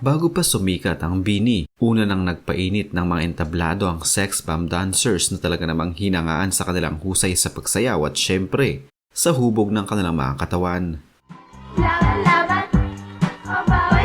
Bago pa sumikat ang BINI, una nang nagpainit ng mga entablado ang sex bomb dancers na talaga namang hinangaan sa kanilang husay sa pagsayaw at syempre, sa hubog ng kanilang mga katawan. Laban-laban, bawi-bawi.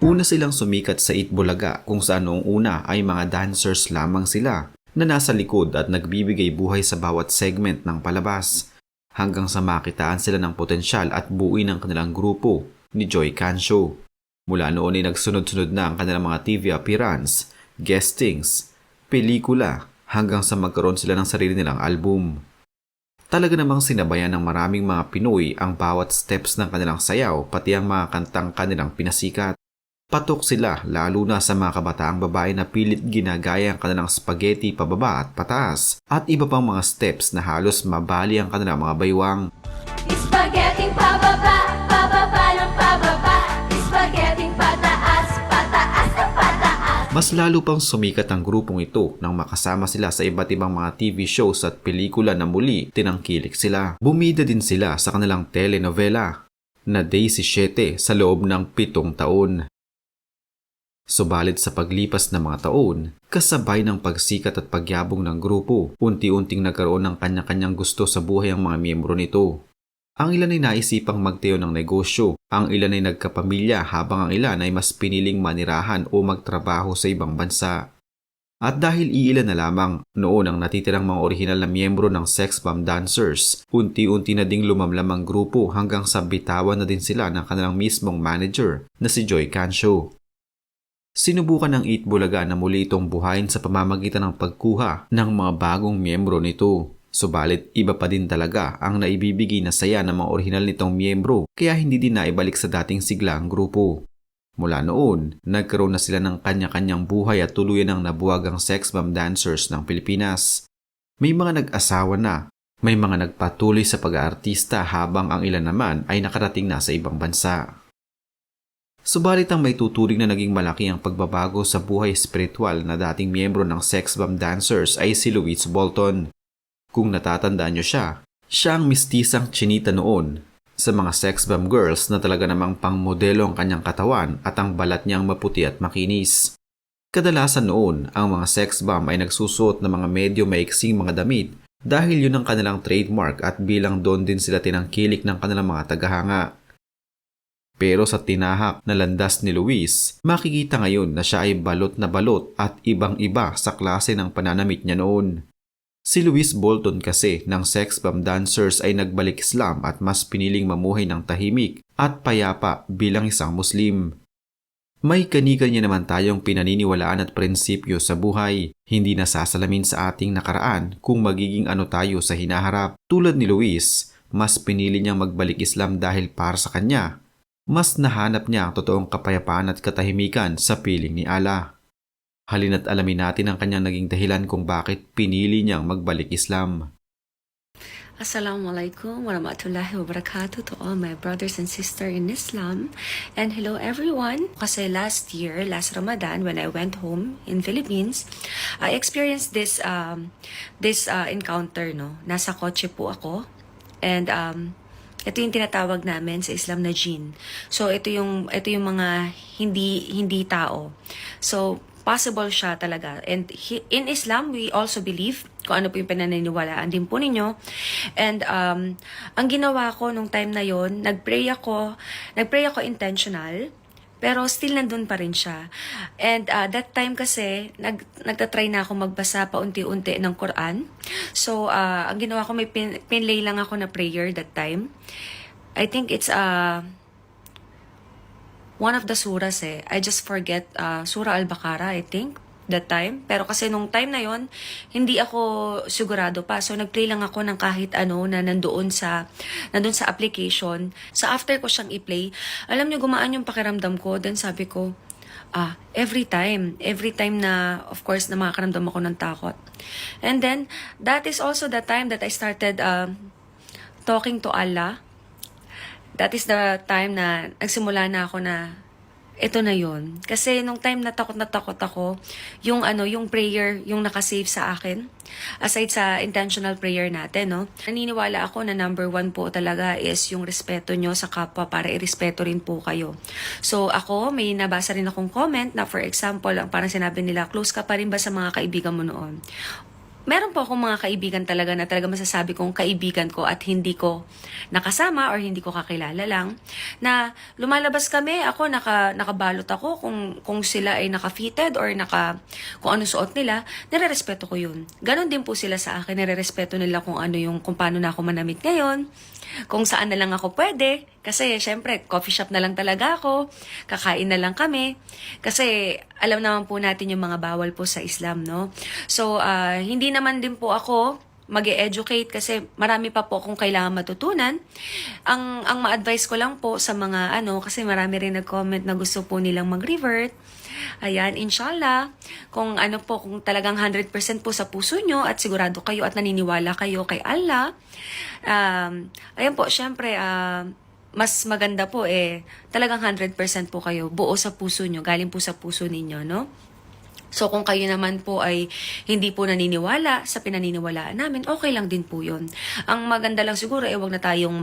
Una silang sumikat sa Itbulaga kung saan noong una ay mga dancers lamang sila na nasa likod at nagbibigay buhay sa bawat segment ng palabas hanggang sa makitaan sila ng potensyal at buuin ng kanilang grupo ni Joy Cancio. Mula noon ay nagsunod-sunod na ang kanilang mga TV appearance, guestings, pelikula hanggang sa magkaroon sila ng sarili nilang album. Talaga namang sinabayan ng maraming mga Pinoy ang bawat steps ng kanilang sayaw pati ang mga kantang kanilang pinasikat. Patok sila lalo na sa mga kabataang babae na pilit ginagaya ang kanilang spaghetti pababa at pataas at iba pang mga steps na halos mabali ang kanilang mga baywang. Spaghetti pababa, pababa ng pababa. Spaghetti pataas, pataas ng pataas. Mas lalo pang sumikat ang grupong ito nang makasama sila sa iba't ibang mga TV shows at pelikula na muli tinangkilik sila. Bumida din sila sa kanilang telenovela na Daisy 7 sa loob ng 7 taon. Subalit sa paglipas ng mga taon, kasabay ng pagsikat at pagyabong ng grupo, unti-unting nagkaroon ng kanya-kanyang gusto sa buhay ang mga miyembro nito. Ang ilan ay naisipang magtayo ng negosyo, ang ilan ay nagkapamilya habang ang ilan ay mas piniling manirahan o magtrabaho sa ibang bansa. At dahil iilan na lamang noon ang natitirang mga orihinal na miyembro ng Sex Bomb Dancers, unti-unti na ding lumamlam ang grupo hanggang sa bitawan na din sila ng kanilang mismong manager na si Joy Cancio. Sinubukan ng Itbulaga na muli itong buhayin sa pamamagitan ng pagkuha ng mga bagong miyembro nito. Subalit iba pa din talaga ang naibibigay na saya ng mga orihinal nitong miyembro kaya hindi din naibalik sa dating sigla ang grupo. Mula noon, nagkaroon na sila ng kanya-kanyang buhay at tuluyan ng nabuwag ang Sex Bomb Dancers ng Pilipinas. May mga nag-asawa na, may mga nagpatuloy sa pag-aartista habang ang ilan naman ay nakarating na sa ibang bansa. Subalit ang may tuturing na naging malaki ang pagbabago sa buhay espiritual na dating miyembro ng Sex Bomb Dancers ay si Louise Bolton. Kung natatandaan nyo siya ang mistisang chinita noon sa mga Sex Bomb girls na talaga namang pangmodelo ang kanyang katawan at ang balat niyang maputi at makinis. Kadalasan noon, ang mga Sex Bomb ay nagsusuot ng mga medyo maiksing mga damit dahil yun ang kanilang trademark at bilang doon din sila tinangkilik ng kanilang mga tagahanga. Pero sa tinahak na landas ni Luis, makikita ngayon na siya ay balot na balot at ibang-iba sa klase ng pananamit niya noon. Si Louise Bolton kasi ng Sex Bomb Dancers ay nagbalik Islam at mas piniling mamuhay ng tahimik at payapa bilang isang Muslim. May kani-kanya naman tayong pinaniniwalaan at prinsipyo sa buhay, hindi nasasalamin sa ating nakaraan kung magiging ano tayo sa hinaharap. Tulad ni Luis, mas pinili niyang magbalik Islam dahil para sa kanya, mas nahanap niya ang totoong kapayapaan at katahimikan sa piling ni Allah. Halina't alamin natin ang kanyang naging dahilan kung bakit pinili niyang magbalik Islam. Assalamualaikum warahmatullahi wabarakatuh to all my brothers and sisters in Islam. And hello everyone. Kasi last Ramadan, when I went home in Philippines, I experienced this encounter, no. Nasa kotse po ako. And ito yung tinatawag namin sa Islam na jinn. So ito yung mga hindi tao. So possible siya talaga. And in Islam, we also believe kung ano po yung pinaniniwalaan din po ninyo. And ang ginawa ko nung time na yon, nagpray ako intentional, pero still nandun pa rin siya. And that time kasi, nagtatry na ako magbasa pa unti-unti ng Quran. So, ang ginawa ko, may pinlay lang ako na prayer that time. I think it's one of the surahs I just forget, Surah Al-Baqarah, I think, that time. Pero kasi nung time na yon, hindi ako sigurado pa. So, nagplay lang ako ng kahit ano na nandun sa application. So, after ko siyang i-play, alam niyo, gumaan yung pakiramdam ko. Then sabi ko, every time na, of course, na makakaramdam ako ng takot. And then, that is also the time that I started talking to Allah. That is the time na nagsimula na ako na ito na yon. Kasi nung time na takot ako, yung yung prayer, yung nakasave sa akin, aside sa intentional prayer natin, no? Naniniwala ako na number 1 po talaga is yung respeto nyo sa kapwa para irespeto rin po kayo. So ako, may nabasa rin akong comment na for example, parang sinabi nila, close ka pa rin ba sa mga kaibigan mo noon? Meron po akong mga kaibigan talaga na talaga masasabi kong kaibigan ko at hindi ko nakasama or hindi ko kakilala lang. Na lumalabas kami, ako nakabalot ako kung sila ay naka-fitted or kung ano suot nila, nire-respeto ko yun. Ganon din po sila sa akin, nire-respeto nila kung paano na ako manamit ngayon, kung saan na lang ako pwede. Kasi syempre, coffee shop na lang talaga ako, kakain na lang kami. Kasi alam naman po natin yung mga bawal po sa Islam, no? So, hindi naman din po ako mag-e-educate kasi marami pa po akong kailangan matutunan. Ang ma-advise ko lang po sa mga kasi marami rin nag-comment na gusto po nilang mag-revert. Ayan, inshallah, kung kung talagang 100% po sa puso nyo at sigurado kayo at naniniwala kayo kay Allah, ayan po, syempre, mas maganda po talagang 100% po kayo, buo sa puso nyo, galing po sa puso ninyo, no? So, kung kayo naman po ay hindi po naniniwala sa pinaniniwalaan namin, okay lang din po yun. Ang maganda lang siguro wag na tayong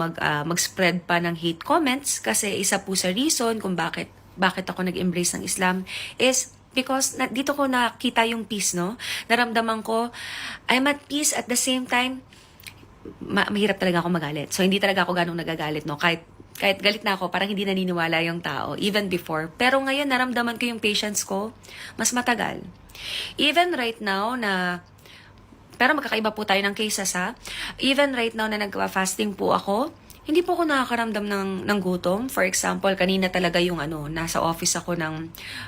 mag-spread pa ng hate comments kasi isa po sa reason kung bakit ako nag-embrace ng Islam is because dito ko nakita yung peace, no? Naramdaman ko, I'm at peace at the same time, mahirap talaga ako magalit. So, hindi talaga ako ganong nagagalit, no? Kahit galit na ako, parang hindi naniniwala yung tao, even before. Pero ngayon, naramdaman ko yung patience ko, mas matagal. Even right now pero magkakaiba po tayo ng cases, ha? Even right now na nagpa-fasting po ako, hindi po ako nakakaramdam ng gutom. For example, kanina talaga yung nasa office ako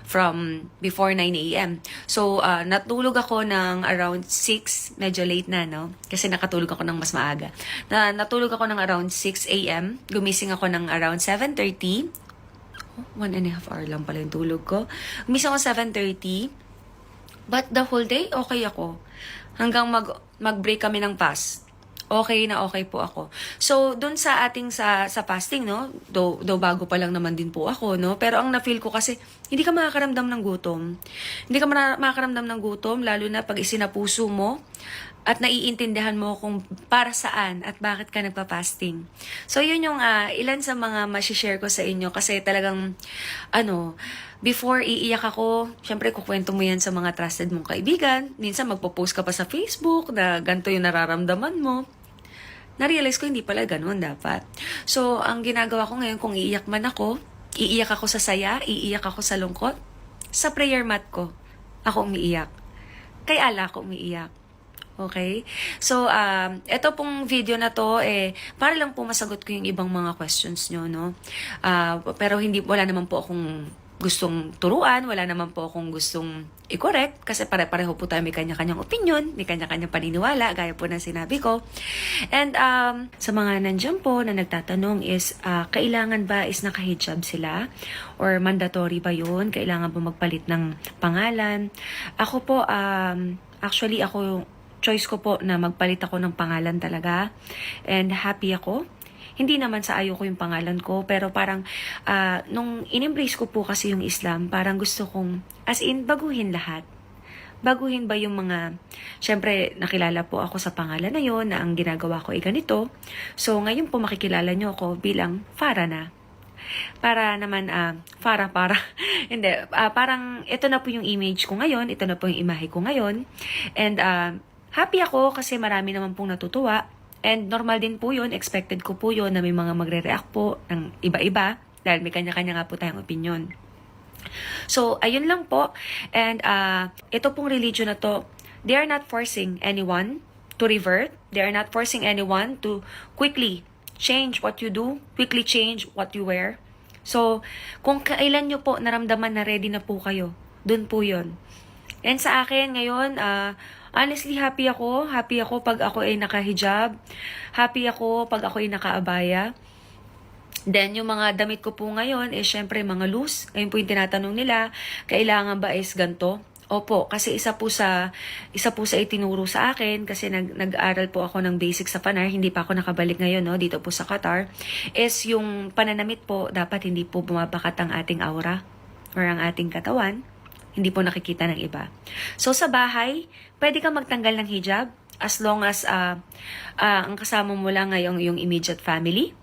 from before 9 a.m. So, natulog ako ng around 6, medyo late na, no? Kasi nakatulog ako ng mas maaga. Natulog ako ng around 6 a.m. Gumising ako ng around 7:30. 1.5 hour lang pala yung tulog ko. Gumising ako 7:30. But the whole day, okay ako. Hanggang mag-break kami ng fast. Okay na okay po ako. So, dun sa ating sa fasting, no? Though bago pa lang naman din po ako, no? Pero ang na-feel ko kasi, hindi ka makakaramdam ng gutom. Hindi ka makakaramdam ng gutom, lalo na pag isinapuso mo at naiintindihan mo kung para saan at bakit ka nagpa-fasting. So, yun yung ilan sa mga masishare ko sa inyo kasi talagang, before iiyak ako, syempre kukwento mo yan sa mga trusted mong kaibigan. Minsan magpo-post ka pa sa Facebook na ganito yung nararamdaman mo. Na-realize ko hindi pala ganun dapat. So, ang ginagawa ko ngayon, kung iiyak man ako, iiyak ako sa saya, iiyak ako sa lungkot, sa prayer mat ko, ako umiiyak. Kay Allah ako umiiyak. Okay? So, ito pong video na to, para lang po masagot ko yung ibang mga questions nyo, no? Pero wala naman po akong gustong turuan, wala naman po akong gustong i-correct kasi pare-pareho po tayo may kanya-kanyang opinion, may kanya-kanyang paniniwala, gaya po ng sinabi ko. And sa mga nandiyan po na nagtatanong is, kailangan ba is naka-hijab sila? Or mandatory ba yun? Kailangan ba magpalit ng pangalan? Ako po, actually ako, choice ko po na magpalit ako ng pangalan talaga. And happy ako. Hindi naman sa ayaw ko yung pangalan ko, pero parang nung in-embrace ko po kasi yung Islam, parang gusto kong, as in, baguhin lahat. Baguhin ba yung syempre, nakilala po ako sa pangalan na yon na ang ginagawa ko ay ganito. So, ngayon po makikilala nyo ako bilang Farah na. Para naman, hindi, parang ito na po yung image ko ngayon, ito na po yung imahe ko ngayon. And happy ako kasi marami naman pong natutuwa. And normal din po yun, expected ko po yun na may mga magre-react po ng iba-iba dahil may kanya-kanya nga po tayong opinion. So, ayun lang po. And ito pong religion na to, they are not forcing anyone to revert. They are not forcing anyone to quickly change what you do, quickly change what you wear. So, kung kailan nyo po naramdaman na ready na po kayo, dun po yun. And sa akin ngayon, honestly, happy ako. Happy ako pag ako ay naka-hijab. Happy ako pag ako ay naka-abaya. Then, yung mga damit ko po ngayon, syempre mga loose. Ngayon po yung tinatanong nila, kailangan ba is ganito? Opo, kasi isa po sa itinuro sa akin, kasi nag-aral po ako ng basic sa Panar, hindi pa ako nakabalik ngayon, no, dito po sa Qatar, is yung pananamit po, dapat hindi po bumabakat ang ating aura. or ang ating katawan, hindi po nakikita ng iba. So sa bahay, pwede kang magtanggal ng hijab as long as ang kasama mo lang ngayong yung immediate family.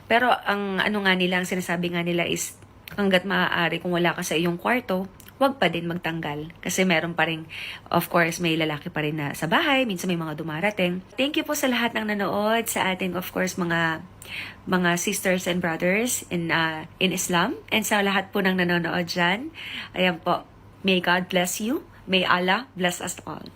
Pero ang ang sinasabi nga nila is hangga't maaari kung wala ka sa iyong kwarto, wag pa din magtanggal. Kasi meron pa rin, of course, may lalaki pa rin na sa bahay. Minsan may mga dumarating. Thank you po sa lahat ng nanood, sa ating, of course, mga sisters and brothers in Islam. And sa lahat po ng nanonood dyan. Ayan po. May God bless you. May Allah bless us all.